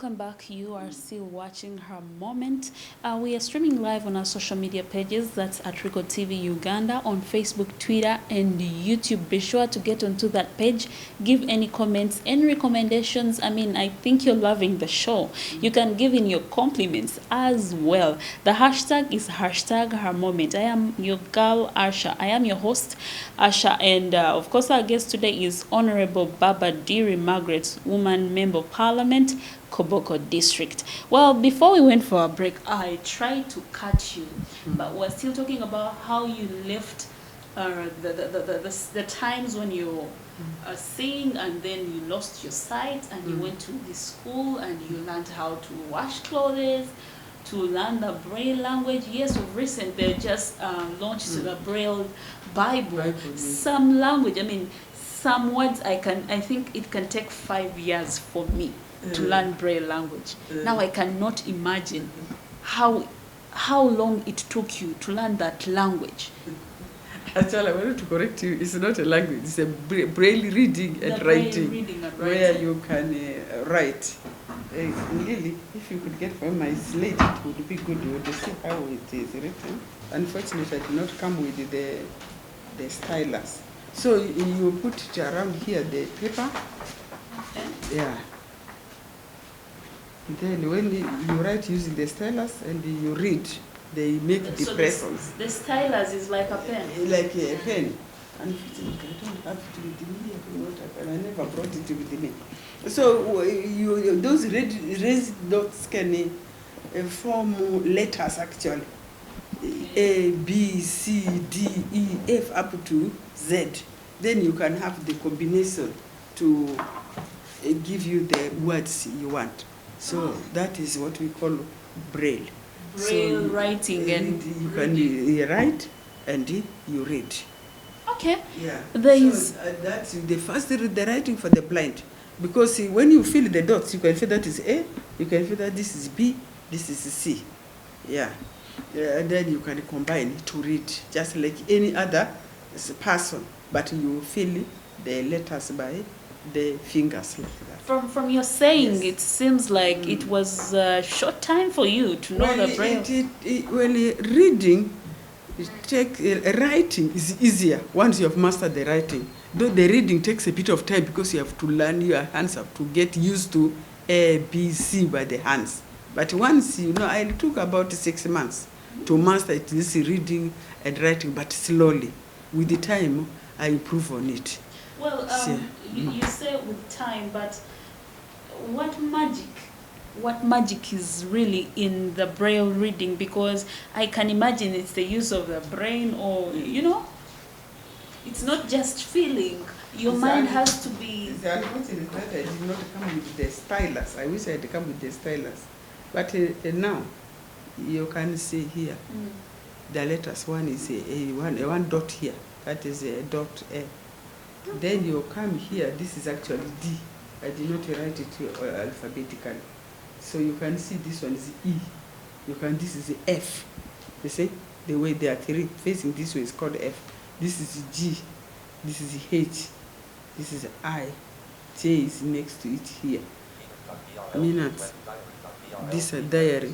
welcome back. You are still watching Her Moment. We are streaming live on our social media pages. That's at Rico TV Uganda on Facebook, Twitter, and YouTube. Be sure to get onto that page. Give any comments, any recommendations. I think you're loving the show. You can give in your compliments as well. The hashtag is hashtag Her Moment. I am your girl, Asha. I am your host, Asha. And of course, our guest today is Honorable Baba Diri Magret, Woman Member of Parliament, Koboko District. Well, before we went for a break, I tried to catch you, but we're still talking about how you left the times when you sing and then you lost your sight and you went to the school and you learned how to wash clothes, to learn the Braille language. Yes, of recent they just launched the Braille Bible. Some language, some words I think it can take 5 years for me to learn Braille language. Now I cannot imagine how long it took you to learn that language. Actually, I wanted to correct you. It's not a language. It's a Braille reading and writing, where you can write. Really, if you could get from my slate, it would be good. You would see how it is written. Unfortunately, I did not come with the stylus. So you put it around here, the paper. Okay. Yeah. Then when you write using the stylus and you read, they make depressions. The stylus is like a pen? Like a pen. Unfortunately, I don't have it with me. I never brought it with me. So those raised dots can form letters actually. A, B, C, D, E, F up to Z. Then you can have the combination to give you the words you want. So that is what we call Braille. Braille writing and you can write and you read. Okay. Yeah. That's the first the writing for the blind. Because when you fill the dots, you can feel that is A, you can feel that this is B, this is C. Yeah. And then you can combine to read just like any other person, but you fill the letters by the fingers like that. From your saying, Yes. It seems like it was a short time for you to know the Braille. Reading, writing is easier once you have mastered the writing. Though the reading takes a bit of time because you have to learn, your hands have to get used to A, B, C by the hands. But once it took about 6 months to master this reading and writing, but slowly. With the time, I improve on it. Well, you say with time, but what magic is really in the Braille reading? Because I can imagine it's the use of the brain, or it's not just feeling. Your mind has to be. The unfortunate that I did not come with the stylus. I wish I had come with the stylus. But now, you can see here, the letters. One is one dot here. That is a dot A. Then you come here. This is actually D. I did not write it alphabetically. So you can see this one is E. This is F. You see? The way they are three facing this way is called F. This is G. This is H. This is I. J is next to it here. Minutes. This is a diary.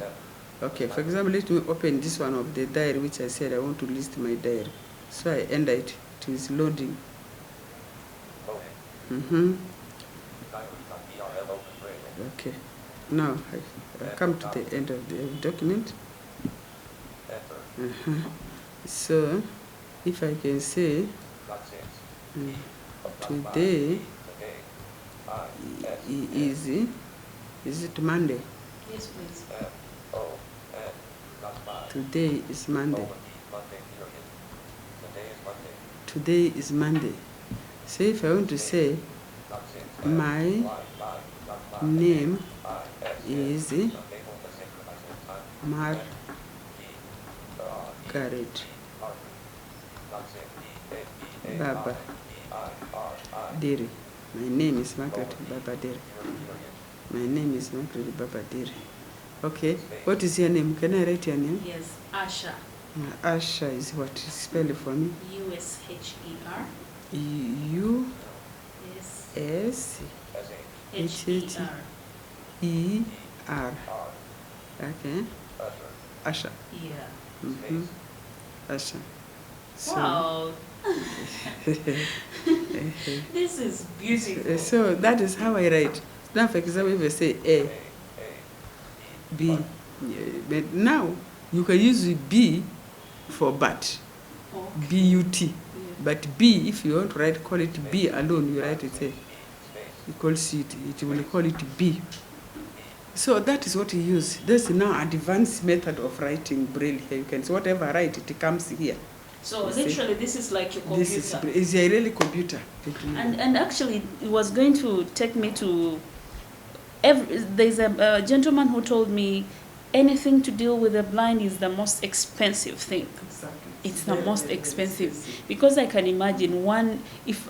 Okay, for example, let me open this one of the diary, which I said I want to list my diary. So I enter it. It is loading. Okay. Now I come to the end of the document. So if I can say today is it Monday? Yes, please. Today is Monday. Today is Monday. So if I want to say my name is Margaret Baba Diri. My name is Margaret Baba Diri. My name is Margaret Baba Diri. Okay. What is your name? Can I write your name? Yes, Asha. Asha is what? Spell it for me. U-S-H-E-R. U-S-H-E-R. E-R. Okay. Usher. Yeah. Usher. So, Wow. This is beautiful. So that is how I write. Now, for example, if I say A, B, but now you can use B for but, Okay. B-U-T. Yeah. But B, if you want to write, call it B alone, you write it A. You call it will call it B. So that is what you use. There's now advanced method of writing Braille here. You can say whatever I write, it comes here. So You literally, this is like your computer. This is a really computer. And actually, it was going to take me to. There's a gentleman who told me anything to deal with the blind is the most expensive thing. Exactly. It's the most expensive because I can imagine one.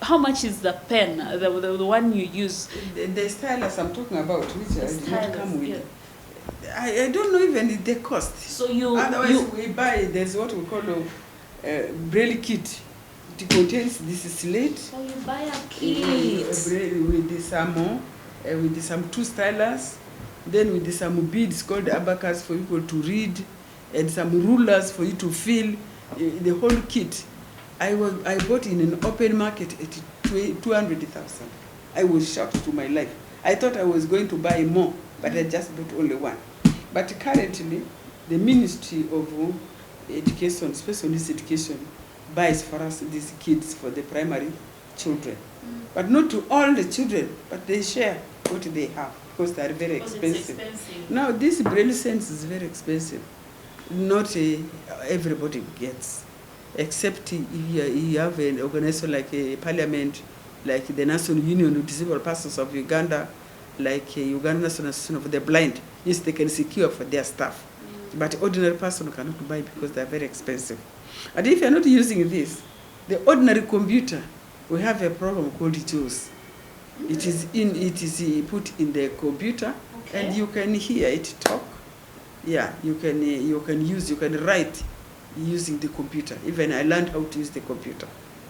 How much is the pen, the one you use? The stylus I'm talking about, which I did not come with. Yeah. I don't know even the cost. So Otherwise, we buy. There's what we call a Braille kit. It contains this slate. So you buy a kit with some two stylus, then with some beads called abacus for people to read, and some rulers for you to fill. The whole kit. I bought in an open market at 200,000. I was shocked to my life. I thought I was going to buy more, but I just bought only one. But currently, the Ministry of Education, Special Needs Education, buys for us these kits for the primary children. But not to all the children, but they share what they have because they are very expensive. Now, this Braille Sense is very expensive. Not everybody gets, except if you have an organization like a parliament, like the National Union of Disabled Persons of Uganda, like Uganda National Association of the Blind. Yes, they can secure for their staff. But ordinary person cannot buy because they are very expensive. And if you are not using this, the ordinary computer, we have a program called JAWS. It is put in the computer, and you can hear it talk. Yeah, you can write using the computer. Even I learned how to use the computer.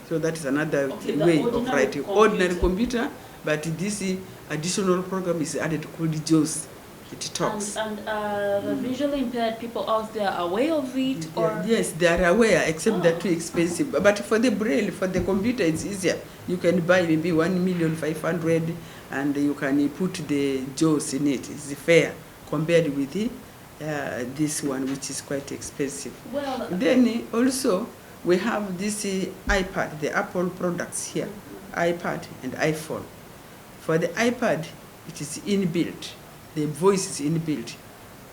So that is another way of writing. Ordinary computer, but this additional program is added called JAWS. It talks. And the visually impaired people out there are aware of it? Or? Yes, they are aware, except they're too expensive. But for the Braille, for the computer, it's easier. You can buy maybe 1,500,000 and you can put the JAWS in it. It's fair compared with this one, which is quite expensive. Well, then also, we have this iPad, the Apple products here, iPad and iPhone. For the iPad, it is inbuilt. The voice is inbuilt.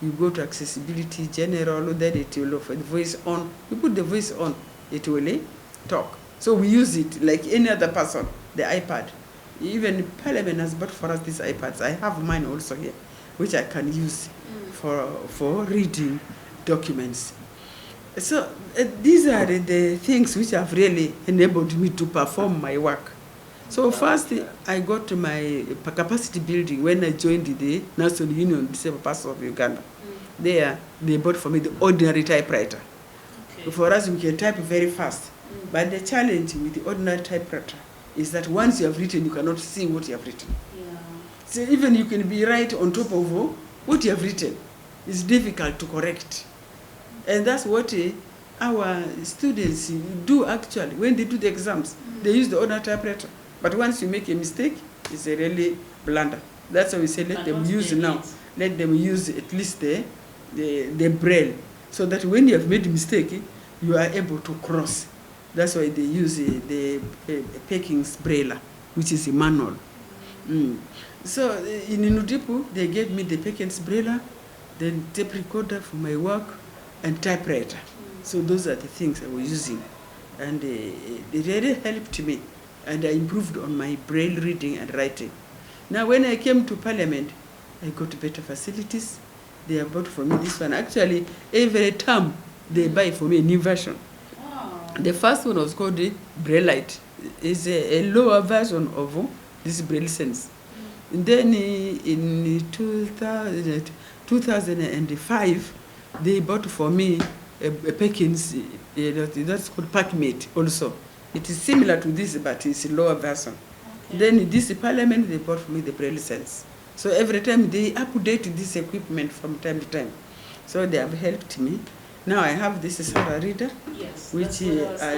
You go to accessibility general, then it will offer the voice on. You put the voice on, it will talk. So we use it like any other person, the iPad. Even Parliament has bought for us these iPads. I have mine also here, which I can use for reading documents. So these are the things which have really enabled me to perform my work. So first, I got to my capacity building when I joined the National Union of Disabled Persons of Uganda. There, they bought for me the ordinary typewriter. Okay. For us, we can type very fast. But the challenge with the ordinary typewriter is that once you have written, you cannot see what you have written. Yeah. So even you can be right on top of what you have written. It's difficult to correct. And that's what our students do actually. When they do the exams, they use the ordinary typewriter. But once you make a mistake, it's a really blunder. That's why we say let them use now. Let them use at least the Braille, so that when you have made a mistake, you are able to cross. That's why they use the Peking's Braille, which is a manual. So in Nudipu, they gave me the Peking's Braille, then tape recorder for my work, and typewriter. So those are the things I was using. And they really helped me. And I improved on my Braille reading and writing. Now, when I came to Parliament, I got better facilities. They bought for me this one. Actually, every term, they buy for me a new version. Wow. The first one was called the Brailleite. It's a lower version of this Braille Sense. And then in 2005, they bought for me a Perkins, that's called Packmate also. It is similar to this, but it's a lower version. Okay. Then this Parliament, they bought for me the Braille Sense. So every time they update this equipment from time to time. So they have helped me. Now I have this Sarah reader, Yes, which I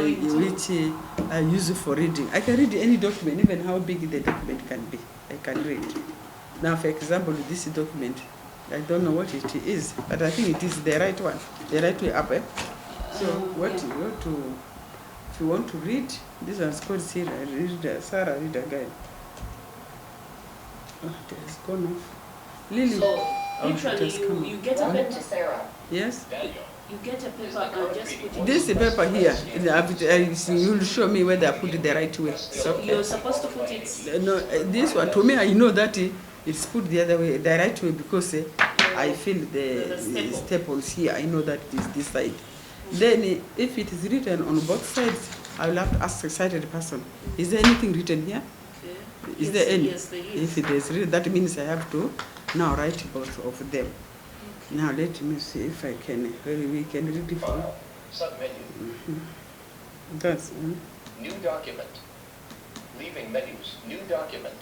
use for reading. I can read any document, even how big the document can be. I can read. Now, for example, this document, I don't know what it is, but I think it is the right one, the right way up. So if you want to read, this one's called Sarah Reader Guide. Oh, it has gone off. Lily. So literally, you get a paper. Yes. You get a paper and just put it. This paper here, you will show me whether I put it the right way. So you're supposed to put it. No, this one to me, I know that it's put the other way, the right way, because I feel the staples here. I know that it is this side. Then, if it is written on both sides, I will have to ask the sighted person. Is there anything written here? Okay. Is there any? Yes, there is. If it is written, that means I have to now write both of them. Okay. Now let me see if I can. We can read it. Submenu. That's New document. Leaving menus. New document.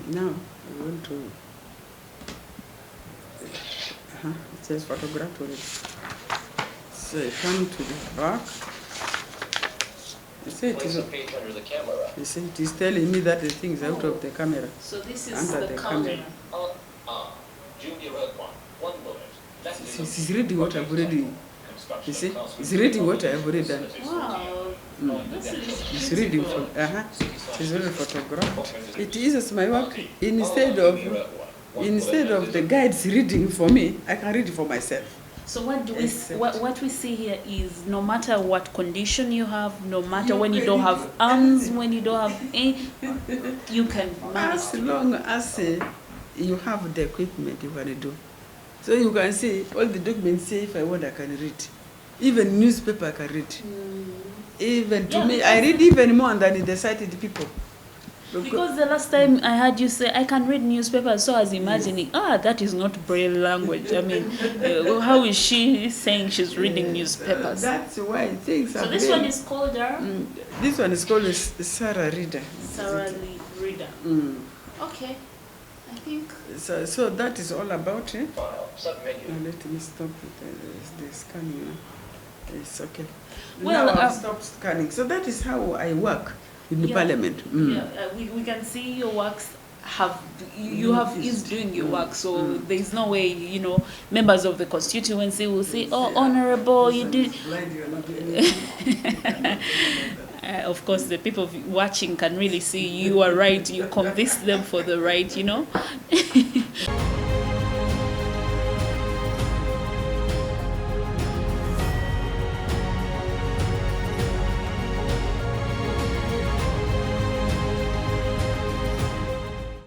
Now I want to. It says photograph already. So I come to the back. You see, Place a page under the camera. You see, it is telling me that the thing is out of the camera. So this is Under the the counter. camera. Junior Red One bullet. It's reading what I've already. You see, it's reading what I've already done. Wow. This is It's reading from. It's already photographed. It is my work. Instead of the guides reading for me, I can read it for myself. So what do we what we see here is no matter what condition you have, no matter when you don't have arms, when you don't have any, you can manage. As long as you have the equipment you can do. So you can see all the documents say if I want I can read. Even newspaper I can read. Even to me, I read even more than the sighted people. Because the last time I heard you say, I can read newspapers, so I was imagining, that is not Braille language. I mean, how is she saying she's reading newspapers? That's why things are. So this one is called this one is called Sarah Reader. Sarah Reader. Okay, I think. So that is all about it. File. Submenu. Now let me stop the scanning now. It's okay. Well, now I've stopped scanning. So that is how I work in the parliament. We can see your works is doing your work, so there's no way, members of the constituency will say, honorable, you did. Of course, the people watching can really see you are right, you convinced them for the right,